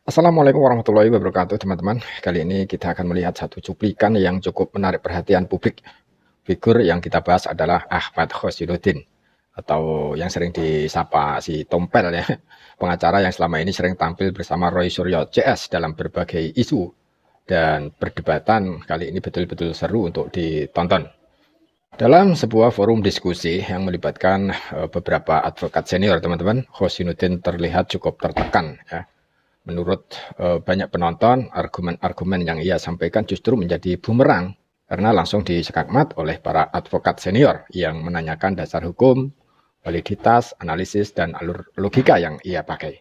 Assalamualaikum warahmatullahi wabarakatuh, teman-teman. Kali ini kita akan melihat satu cuplikan yang cukup menarik perhatian publik. Figur yang kita bahas adalah Ahmad Khosinuddin, atau yang sering disapa si Tompel ya, pengacara yang selama ini sering tampil bersama Roy Suryo CS dalam berbagai isu. Dan perdebatan kali ini betul-betul seru untuk ditonton. Dalam sebuah forum diskusi yang melibatkan beberapa advokat senior, teman-teman, Khosinuddin terlihat cukup tertekan ya. Menurut banyak penonton, argumen-argumen yang ia sampaikan justru menjadi bumerang karena langsung disekakmat oleh para advokat senior yang menanyakan dasar hukum, validitas, analisis, dan alur logika yang ia pakai.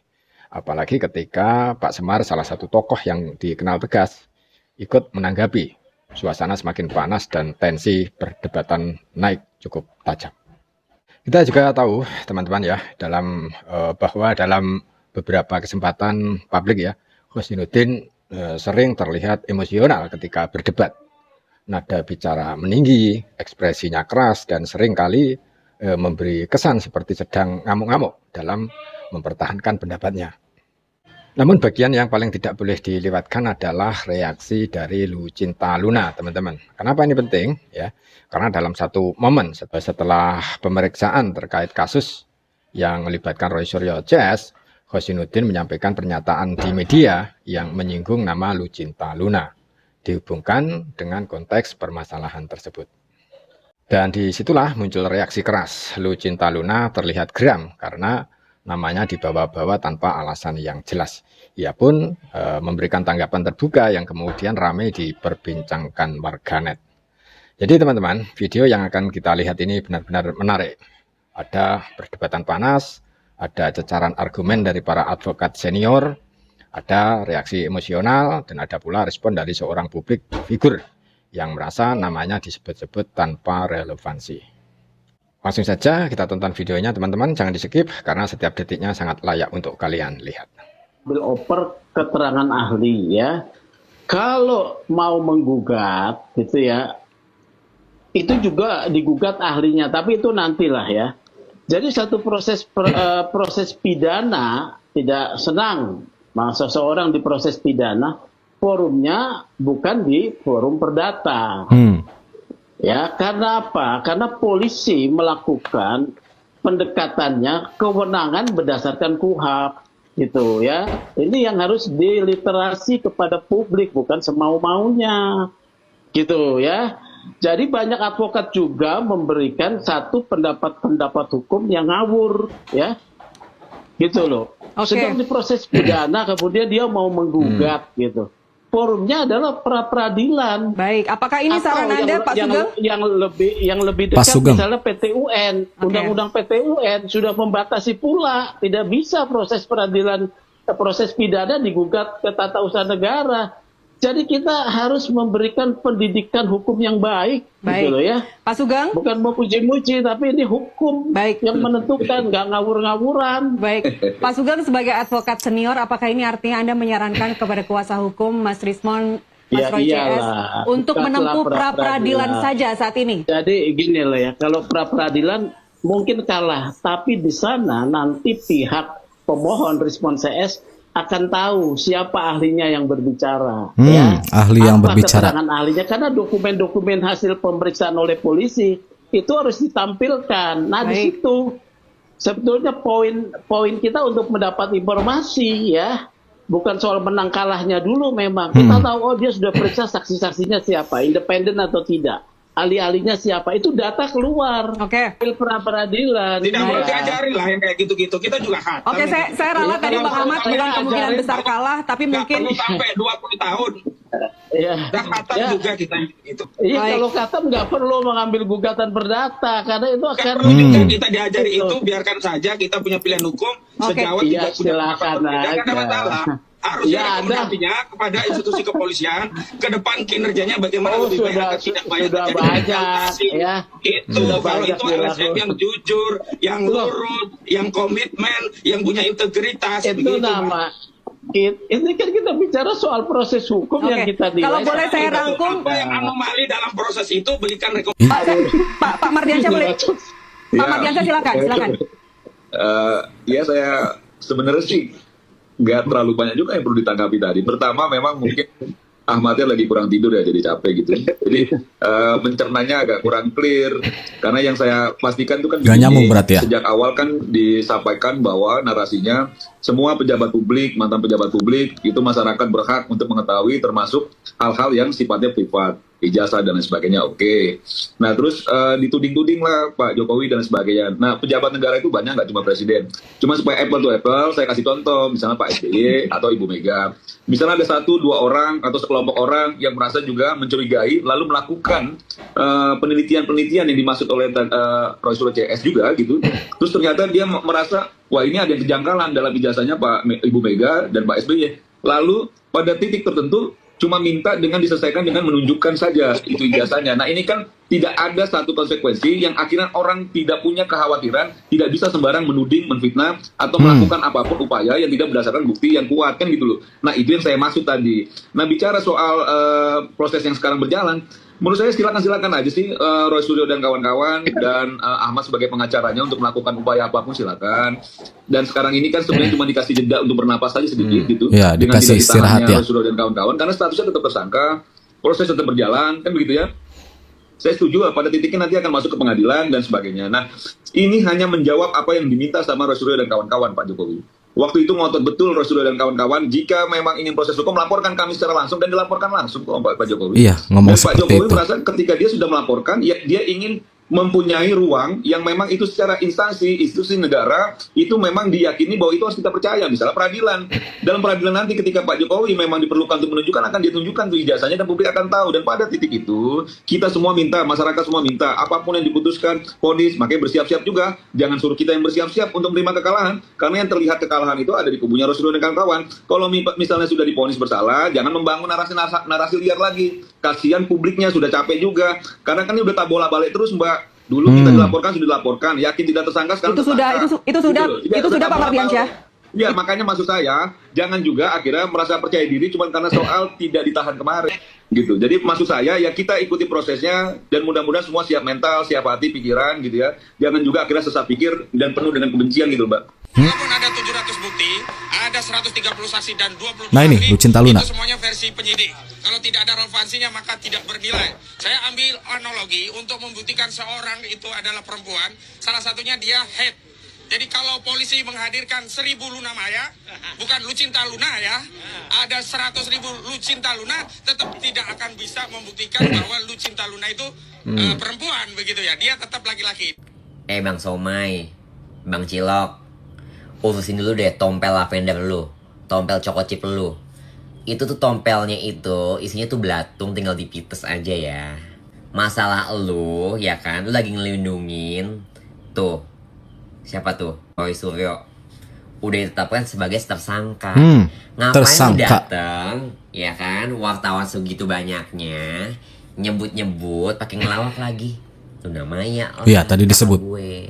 Apalagi ketika Pak Semar, salah satu tokoh yang dikenal tegas, ikut menanggapi. Suasana semakin panas dan tensi perdebatan naik cukup tajam. Kita juga tahu, teman-teman ya, bahwa dalam beberapa kesempatan publik ya, Khosinuddin sering terlihat emosional ketika berdebat. Nada bicara meninggi, ekspresinya keras, dan seringkali memberi kesan seperti sedang ngamuk-ngamuk dalam mempertahankan pendapatnya. Namun bagian yang paling tidak boleh dilewatkan adalah reaksi dari Lucinta Luna, teman-teman. Kenapa ini penting? Ya, karena dalam satu momen setelah pemeriksaan terkait kasus yang melibatkan Roy Suryo CS, Khosinuddin menyampaikan pernyataan di media yang menyinggung nama Lucinta Luna, dihubungkan dengan konteks permasalahan tersebut. Dan disitulah muncul reaksi keras. Lucinta Luna terlihat geram karena namanya dibawa-bawa tanpa alasan yang jelas. Ia pun memberikan tanggapan terbuka yang kemudian ramai diperbincangkan warganet. Jadi teman-teman, video yang akan kita lihat ini benar-benar menarik. Ada perdebatan panas, ada cecaran argumen dari para advokat senior, ada reaksi emosional, dan ada pula respon dari seorang publik figur yang merasa namanya disebut-sebut tanpa relevansi. Langsung saja kita tonton videonya, teman-teman. Jangan di-skip karena setiap detiknya sangat layak untuk kalian lihat. Oper keterangan ahli ya. Kalau mau menggugat gitu ya, itu juga digugat ahlinya, tapi itu nantilah ya. Jadi satu proses pidana tidak senang seseorang diproses pidana, forumnya bukan di forum perdata. Ya, karena apa? Karena polisi melakukan pendekatannya kewenangan berdasarkan KUHP gitu ya. Ini yang harus diliterasi kepada publik, bukan semau-maunya gitu ya. Jadi banyak advokat juga memberikan satu pendapat-pendapat hukum yang ngawur ya, gitu loh. Sedang diproses pidana kemudian dia mau menggugat gitu. Forumnya adalah pra-peradilan. Baik, apakah ini saran Anda, Pak Sugeng? Yang lebih dekat misalnya PT-UN, Undang-Undang PT-UN sudah membatasi pula tidak bisa proses peradilan, proses pidana digugat ke tata usaha negara. Jadi kita harus memberikan pendidikan hukum yang baik, gitu loh ya. Pak Sugeng? Bukan mau puji-puji, tapi ini hukum yang menentukan, nggak ngawur-ngawuran. Baik, Pak Sugeng sebagai advokat senior, apakah ini artinya Anda menyarankan kepada kuasa hukum Mas Rismon, Mas Roy CS, untuk menempuh pra-peradilan saja saat ini? Jadi gini loh ya, kalau pra-peradilan mungkin kalah, tapi di sana nanti pihak pemohon Rismon CS akan tahu siapa ahlinya yang berbicara, ya. Ahli yang berbicara. Keterangan ahlinya, karena dokumen-dokumen hasil pemeriksaan oleh polisi itu harus ditampilkan. Nah, di situ sebetulnya poin kita untuk mendapat informasi, ya, bukan soal menang kalahnya dulu. Memang kita tahu, oh dia sudah periksa saksi-saksinya siapa, independen atau tidak, ahli-ahlinya siapa, itu data keluar. Pra-peradilan tidak boleh diajari lah yang kayak gitu-gitu, kita juga khatam. Saya ralat tadi Bang Ahmad bilang kemungkinan besar kalah, tapi mungkin perlu sampai 20 tahun udah khatam juga kita itu. Iya, kalau khatam nggak perlu mengambil gugatan perdata karena itu akan kita diajari itu, biarkan saja, kita punya pilihan hukum sejauh tidak punya masalah. Harusnya rekomendasinya kepada institusi kepolisian ke depan kinerjanya bagaimana lebih baik, tidak banyak ya. Itu kalau itu LSM yang jujur, yang lurus, yang komitmen, yang punya integritas. Itu nama. Ini kan kita bicara soal proses hukum yang kita nilai. Kalau boleh saya rangkum, apa yang anomali dalam proses itu, berikan rekomendasi. Pak Mardiansyah boleh. Pak Mardiansyah silakan. Ya, saya sebenarnya sih nggak terlalu banyak juga yang perlu ditanggapi tadi. Pertama memang mungkin Ahmadnya lagi kurang tidur ya, jadi capek gitu. Jadi mencernanya agak kurang clear. Karena yang saya pastikan itu kan Gak nyambung berarti ya? sejak awal kan disampaikan bahwa narasinya semua pejabat publik, mantan pejabat publik, itu masyarakat berhak untuk mengetahui termasuk hal-hal yang sifatnya privat, ijazah dan lain sebagainya. Oke. Nah terus dituding-tuding lah Pak Jokowi dan sebagainya. Nah pejabat negara itu banyak, nggak cuma presiden. Cuma supaya apple to apple, saya kasih contoh, misalnya Pak SBY atau Ibu Mega. Misalnya ada 1-2 orang atau sekelompok orang yang merasa juga mencurigai, lalu melakukan penelitian-penelitian yang dimaksud oleh Roy Suryo CS juga gitu. Terus ternyata dia merasa, wah ini ada yang kejanggalan dalam ijazahnya Pak Ibu Mega dan Pak SBY. Lalu pada titik tertentu cuma minta dengan diselesaikan dengan menunjukkan saja itu ijazahnya. Nah ini kan tidak ada satu konsekuensi yang akhirnya orang tidak punya kekhawatiran, tidak bisa sembarang menuding, menfitnah, atau melakukan apapun upaya yang tidak berdasarkan bukti yang kuat, kan gitu loh. Nah itu yang saya maksud tadi. Nah bicara soal proses yang sekarang berjalan, menurut saya silakan aja sih Roy Suryo dan kawan-kawan dan Ahmad sebagai pengacaranya untuk melakukan upaya apapun silakan. Dan sekarang ini kan sebenarnya cuma dikasih jeda untuk bernapas saja sedikit gitu. Ya, dengan dikasih tidak istirahat ditahannya ya. Roy Suryo dan kawan-kawan karena statusnya tetap tersangka, proses tetap berjalan, kan begitu ya. Saya setuju pada titiknya nanti akan masuk ke pengadilan dan sebagainya. Nah, ini hanya menjawab apa yang diminta sama Roy Suryo dan kawan-kawan Pak Jokowi. Waktu itu ngotot betul Roy Suryo dan kawan-kawan, jika memang ingin proses hukum, laporkan kami secara langsung dan dilaporkan langsung kok Pak Jokowi. Iya, ngomong dan Pak seperti Jokowi itu. merasa ketika dia sudah melaporkan, ya, dia ingin mempunyai ruang yang memang itu secara institusi negara itu memang diyakini bahwa itu harus kita percaya. Misalnya peradilan, dalam peradilan nanti ketika Pak Jokowi memang diperlukan untuk menunjukkan, akan dia tunjukkan tuh ijazahnya dan publik akan tahu. Dan pada titik itu kita semua minta, masyarakat semua minta, apapun yang diputuskan vonis, makanya bersiap-siap juga. Jangan suruh kita yang bersiap-siap untuk menerima kekalahan, karena yang terlihat kekalahan itu ada di kubunya Roy Suryo dan kawan-kawan. Kalau misalnya sudah divonis bersalah, jangan membangun narasi liar lagi. Kasihan publiknya, sudah capek juga. Karena kan ini udah tak bolak-balik terus Mbak. Dulu kita sudah dilaporkan, yakin tidak tersangka, sekarang itu sudah Pak Mardiansyah. Ya makanya maksud saya jangan juga akhirnya merasa percaya diri cuma karena soal tidak ditahan kemarin gitu. Jadi maksud saya ya kita ikuti prosesnya dan mudah-mudahan semua siap mental, siap hati, pikiran gitu ya. Jangan juga akhirnya sesat pikir dan penuh dengan kebencian gitu Mbak. Walaupun ada 700 bukti, ada 130 saksi dan 20 Nah ini, ahli, Lucinta Luna. itu semuanya versi penyidik. Kalau tidak ada relevansinya maka tidak bernilai. Saya ambil analogi untuk membuktikan seorang itu adalah perempuan, salah satunya dia head. Jadi kalau polisi menghadirkan 1000 Luna Maya, bukan Lucinta Luna ya, ada 100.000 Lucinta Luna, tetap tidak akan bisa membuktikan bahwa Lucinta Luna itu perempuan begitu ya, dia tetap laki-laki. Bang Somai, Bang Cilok, urusin dulu deh tompel lavender lu, tompel choco chip lu. Itu tuh tompelnya itu isinya tuh belatung, tinggal dipites aja ya. Masalah lu ya kan, lu lagi ngelindungin tuh siapa tuh, Roy Suryo, udah ditetapkan sebagai tersangka. Ngapain lu dateng ya kan, wartawan segitu banyaknya nyebut-nyebut pakai ngelawak lagi. Lu namanya iya tadi disebut gue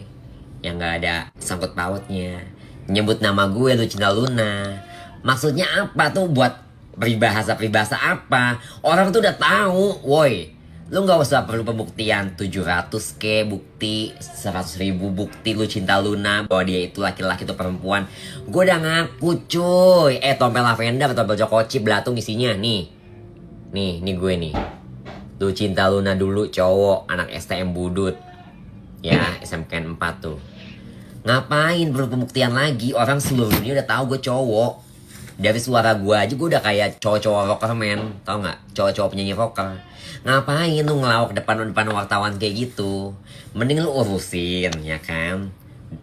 yang nggak ada sangkut pautnya, nyebut nama gue Lucinta Luna. Maksudnya apa tuh, buat peribahasa apa? Orang tuh udah tahu, woi. Lu nggak usah perlu pembuktian 700k bukti, 100.000 bukti Lucinta Luna bahwa dia itu laki-laki atau perempuan. Gue udah ngaku cuy. Tompel lavender, tompel choco chip belatung isinya nih gue nih. Lucinta Luna dulu cowok, anak STM Budut ya, SMK 4 tuh. Ngapain perlu pembuktian lagi? Orang seluruh dunia udah tahu gue cowok. Dari suara gue aja gue udah kayak cowok-cowok rocker men, tau nggak? Cowok-cowok penyanyi rocker. Ngapain lu ngelawak depan wartawan kayak gitu? Mending lu urusin ya kan.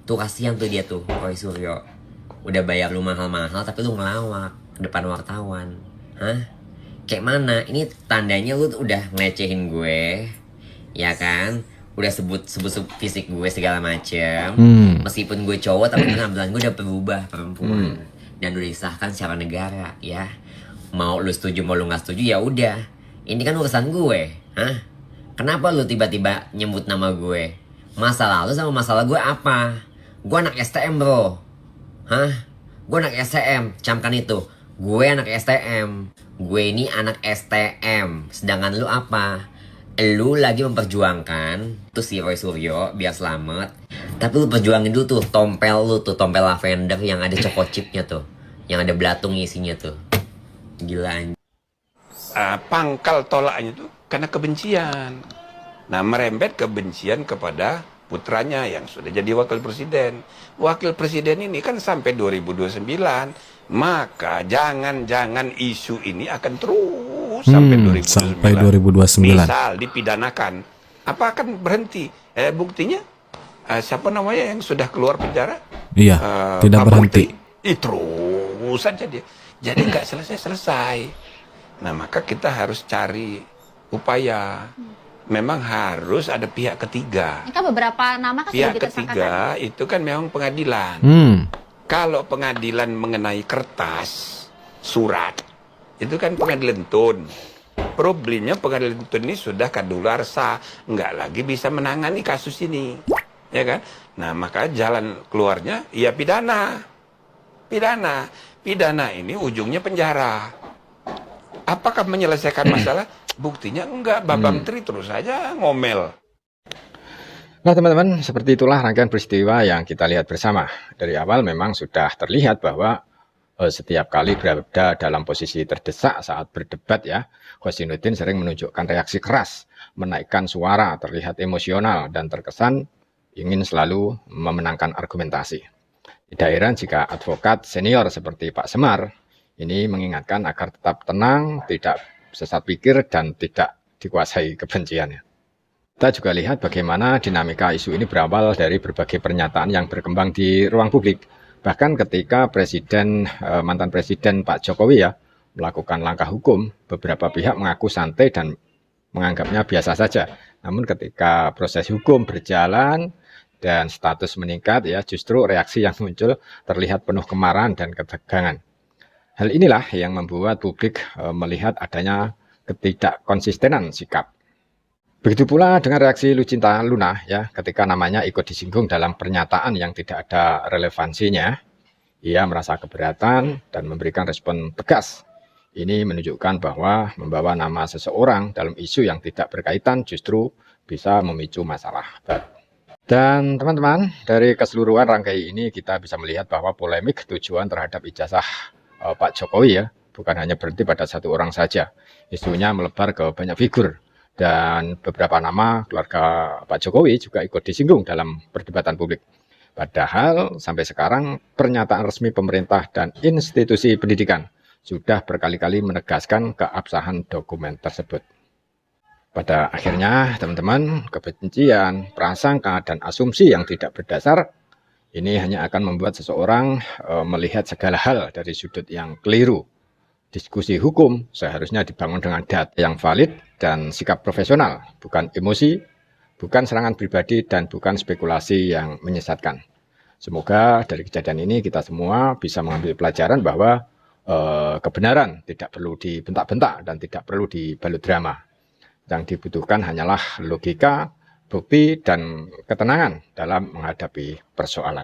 Tuh kasihan tuh dia tuh, Roy Suryo. Udah bayar lu mahal-mahal tapi lu ngelawak depan wartawan. Hah? Kayak mana? Ini tandanya lu udah ngelecehin gue, ya kan? Udah sebut fisik gue segala macem. Meskipun gue cowok tapi penampilan gue udah berubah perempuan. Dan udah disahkan secara negara ya. Mau lu setuju mau lu nggak setuju ya udah. Ini kan urusan gue, hah? Kenapa lu tiba-tiba nyebut nama gue? Masalah lu sama masalah gue apa? Gue anak STM bro, hah? Gue anak STM, camkan itu. Gue anak STM, gue ini anak STM. Sedangkan lu apa? Lu lagi memperjuangkan tuh si Roy Suryo biar selamat. Tapi lu perjuangin dulu tuh tompel lu tuh, tompel lavender yang ada choco chipnya tuh. yang ada belatung isinya tuh. Gila anjing. Pangkal tolaknya itu karena kebencian. Nah, merembet kebencian kepada putranya yang sudah jadi wakil presiden. Wakil presiden ini kan sampai 2029, maka jangan-jangan isu ini akan terus sampai 2029. Sampai 2029. Misal dipidanakan, apa akan berhenti? Buktinya siapa namanya yang sudah keluar penjara? Iya, tidak berhenti. Terus saja dia. Jadi nggak selesai-selesai. Nah, maka kita harus cari upaya. Memang harus ada pihak ketiga. Ini kan beberapa nama kan Pihak sudah ditersangkakan. ketiga itu kan memang pengadilan. Kalau pengadilan mengenai kertas, surat, itu kan pengadilan tun. Problemnya pengadilan tun ini sudah kadaluarsa, nggak lagi bisa menangani kasus ini, ya kan? Nah, maka jalan keluarnya ya pidana. Pidana ini ujungnya penjara. Apakah menyelesaikan masalah? Buktinya enggak, Bapak Menteri terus saja ngomel. Nah teman-teman, seperti itulah rangkaian peristiwa yang kita lihat bersama. Dari awal memang sudah terlihat bahwa setiap kali berada dalam posisi terdesak saat berdebat ya, Khosinuddin sering menunjukkan reaksi keras, menaikkan suara, terlihat emosional, dan terkesan ingin selalu memenangkan argumentasi. Tidak heran jika advokat senior seperti Pak Semar ini mengingatkan agar tetap tenang, tidak sesat pikir, dan tidak dikuasai kebenciannya. Kita juga lihat bagaimana dinamika isu ini berawal dari berbagai pernyataan yang berkembang di ruang publik. Bahkan ketika mantan presiden Pak Jokowi ya melakukan langkah hukum, beberapa pihak mengaku santai dan menganggapnya biasa saja. Namun ketika proses hukum berjalan dan status meningkat ya, justru reaksi yang muncul terlihat penuh kemarahan dan ketegangan. Hal inilah yang membuat publik melihat adanya ketidakkonsistenan sikap. Begitu pula dengan reaksi Lucinta Luna ya, ketika namanya ikut disinggung dalam pernyataan yang tidak ada relevansinya. Ia merasa keberatan dan memberikan respon tegas. Ini menunjukkan bahwa membawa nama seseorang dalam isu yang tidak berkaitan justru bisa memicu masalah baru. Dan teman-teman, dari keseluruhan rangkaian ini kita bisa melihat bahwa polemik tujuan terhadap ijazah Pak Jokowi ya, bukan hanya berhenti pada satu orang saja. Isunya melebar ke banyak figur, dan beberapa nama keluarga Pak Jokowi juga ikut disinggung dalam perdebatan publik. Padahal sampai sekarang pernyataan resmi pemerintah dan institusi pendidikan sudah berkali-kali menegaskan keabsahan dokumen tersebut. Pada akhirnya teman-teman, kebencian, prasangka, dan asumsi yang tidak berdasar ini hanya akan membuat seseorang melihat segala hal dari sudut yang keliru. Diskusi hukum seharusnya dibangun dengan data yang valid dan sikap profesional, bukan emosi, bukan serangan pribadi, dan bukan spekulasi yang menyesatkan. Semoga dari kejadian ini kita semua bisa mengambil pelajaran bahwa kebenaran tidak perlu dibentak-bentak dan tidak perlu dibalut drama. Yang dibutuhkan hanyalah logika, bukti, dan ketenangan dalam menghadapi persoalan.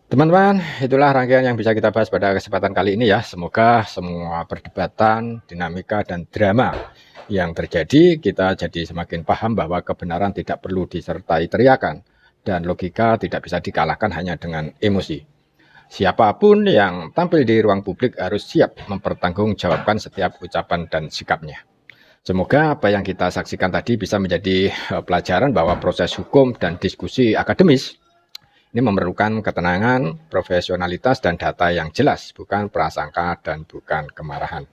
Teman-teman, itulah rangkaian yang bisa kita bahas pada kesempatan kali ini ya. Semoga semua perdebatan, dinamika, dan drama yang terjadi, kita jadi semakin paham bahwa kebenaran tidak perlu disertai teriakan, dan logika tidak bisa dikalahkan hanya dengan emosi. Siapapun yang tampil di ruang publik harus siap mempertanggungjawabkan setiap ucapan dan sikapnya. Semoga apa yang kita saksikan tadi bisa menjadi pelajaran bahwa proses hukum dan diskusi akademis ini memerlukan ketenangan, profesionalitas, dan data yang jelas, bukan prasangka dan bukan kemarahan.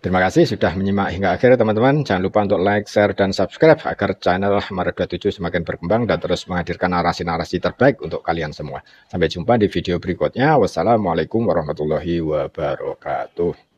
Terima kasih sudah menyimak hingga akhir teman-teman. Jangan lupa untuk like, share, dan subscribe agar channel Maret27 semakin berkembang dan terus menghadirkan narasi-narasi terbaik untuk kalian semua. Sampai jumpa di video berikutnya. Wassalamualaikum warahmatullahi wabarakatuh.